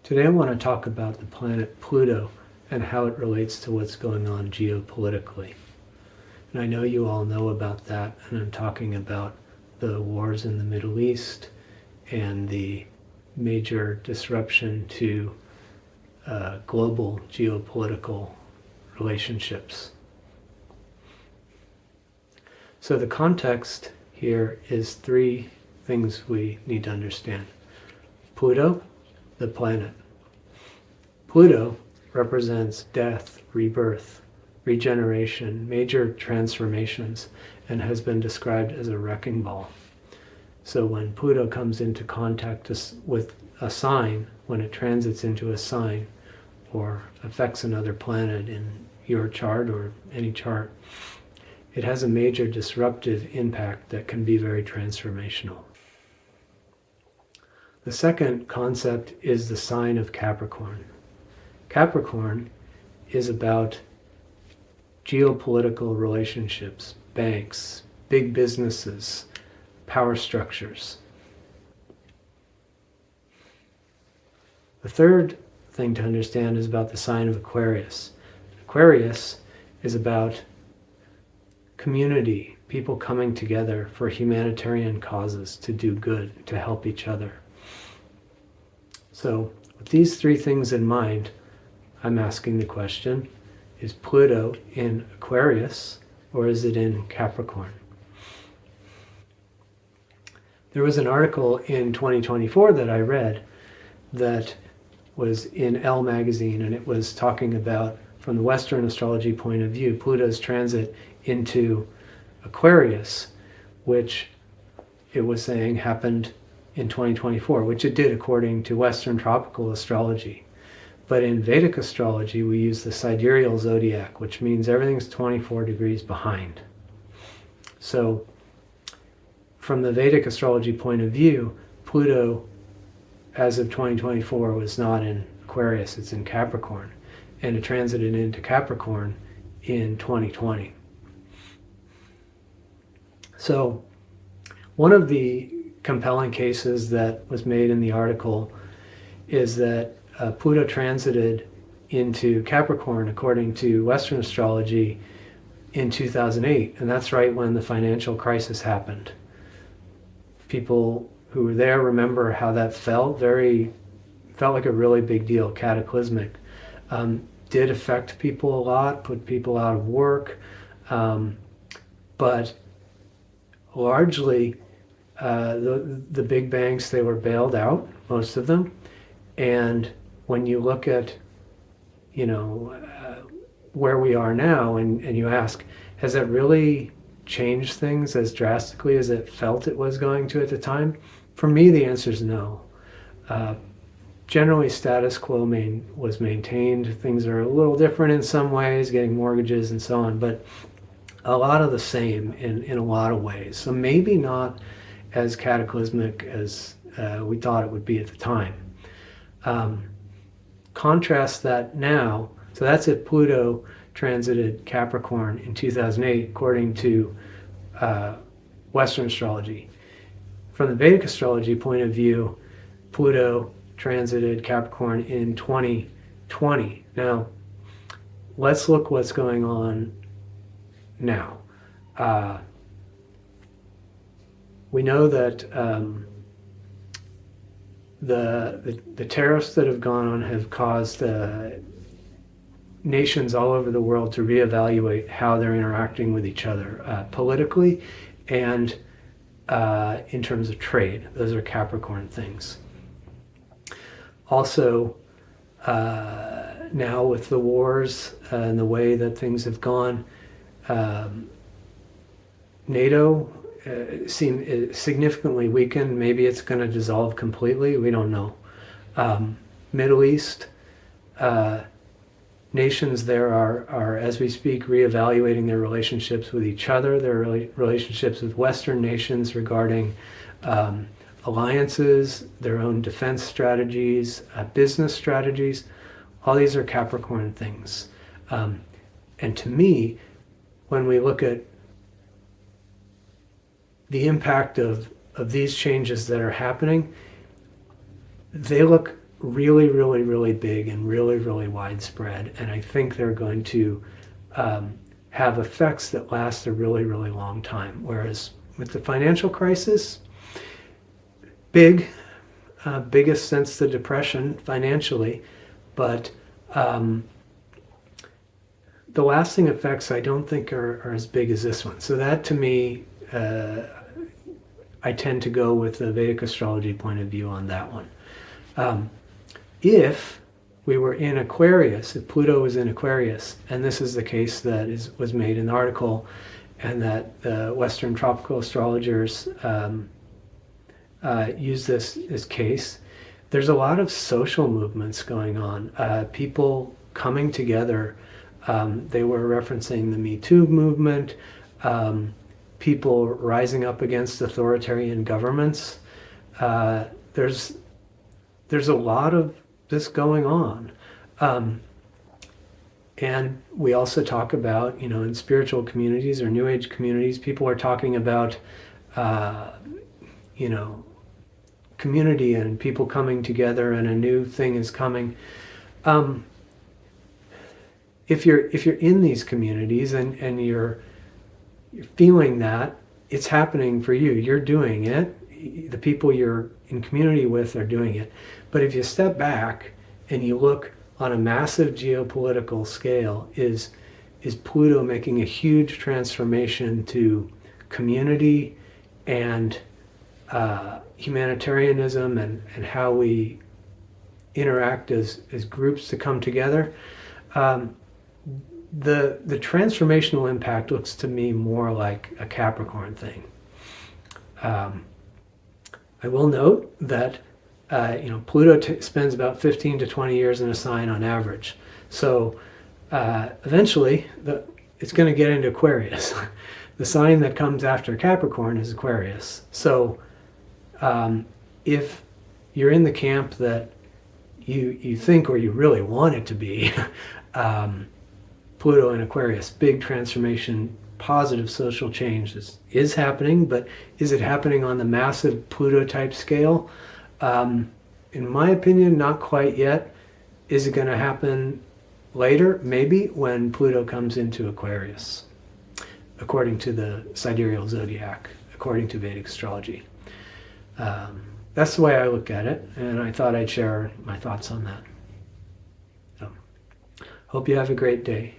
Today I want to talk about the planet Pluto and how it relates to what's going on geopolitically. And I know you all know about that, and I'm talking about the wars in the Middle East and the major disruption to global geopolitical relationships. So the context here is three things we need to understand. Pluto, the planet. Pluto represents death, rebirth, regeneration, major transformations, and has been described as a wrecking ball. So when Pluto comes into contact with a sign, when it transits into a sign or affects another planet in your chart or any chart, it has a major disruptive impact that can be very transformational. The second concept is the sign of Capricorn. Capricorn is about geopolitical relationships, banks, big businesses, power structures. The third thing to understand is about the sign of Aquarius. Aquarius is about community, people coming together for humanitarian causes to do good, to help each other. So with these three things in mind, I'm asking the question, is Pluto in Aquarius or is it in Capricorn? There was an article in 2024 that I read that was in Elle magazine, and it was talking about, from the Western astrology point of view, Pluto's transit into Aquarius, which it was saying happened in 2024, which it did according to Western tropical astrology. But in Vedic astrology, we use the sidereal zodiac, which means everything's 24 degrees behind. So from the Vedic astrology point of view, Pluto, as of 2024, was not in Aquarius, it's in Capricorn. And it transited into Capricorn in 2020. So one of the compelling cases that was made in the article is that Pluto transited into Capricorn according to Western astrology in 2008, and that's right when the financial crisis happened. People who were there remember how that felt like a really big deal, cataclysmic. Did affect people a lot, put people out of work, but largely the big banks, they were bailed out, most of them. And when you look at, where we are now, and you ask, has that really changed things as drastically as it felt it was going to at the time? For me, the answer is no. Generally, status quo was maintained. Things are a little different in some ways, getting mortgages and so on, but a lot of the same in a lot of ways. So maybe not as cataclysmic as we thought it would be at the time. Contrast that now, so that's if Pluto transited Capricorn in 2008, according to Western astrology. From the Vedic astrology point of view, Pluto transited Capricorn in 2020. Now, let's look what's going on now. We know that the tariffs that have gone on have caused nations all over the world to reevaluate how they're interacting with each other politically and in terms of trade. Those are Capricorn things. Also, now with the wars and the way that things have gone, NATO seemed significantly weakened. Maybe it's going to dissolve completely. We don't know. Middle East, nations there are, as we speak, reevaluating their relationships with each other, their relationships with Western nations regarding alliances, their own defense strategies, business strategies. All these are Capricorn things. And to me, when we look at the impact of these changes that are happening, they look really, really, really big and really, really widespread. And I think they're going to have effects that last a really, really long time. Whereas with the financial crisis, biggest since the Depression financially, but the lasting effects I don't think are as big as this one. So that to me, I tend to go with the Vedic astrology point of view on that one. If we were in Aquarius, if Pluto was in Aquarius, and this is the case that was made in the article, and that the Western tropical astrologers use this as case, there's a lot of social movements going on, people coming together. They were referencing the Me Too movement, people rising up against authoritarian governments. There's a lot of this going on. And we also talk about, in spiritual communities or New Age communities, people are talking about, community and people coming together and a new thing is coming. If you're in these communities and you're feeling that, it's happening for you. You're doing it. The people you're in community with are doing it. But if you step back and you look on a massive geopolitical scale, is Pluto making a huge transformation to community and humanitarianism and how we interact as groups to come together? The transformational impact looks to me more like a Capricorn thing. I will note that Pluto spends about 15 to 20 years in a sign on average. So eventually it's going to get into Aquarius. The sign that comes after Capricorn is Aquarius. So if you're in the camp that you think or you really want it to be, Pluto in Aquarius, big transformation, positive social change is happening, but is it happening on the massive Pluto type scale? In my opinion, not quite yet. Is it going to happen later? Maybe, when Pluto comes into Aquarius, according to the sidereal zodiac, according to Vedic astrology. That's the way I look at it, and I thought I'd share my thoughts on that. So, hope you have a great day.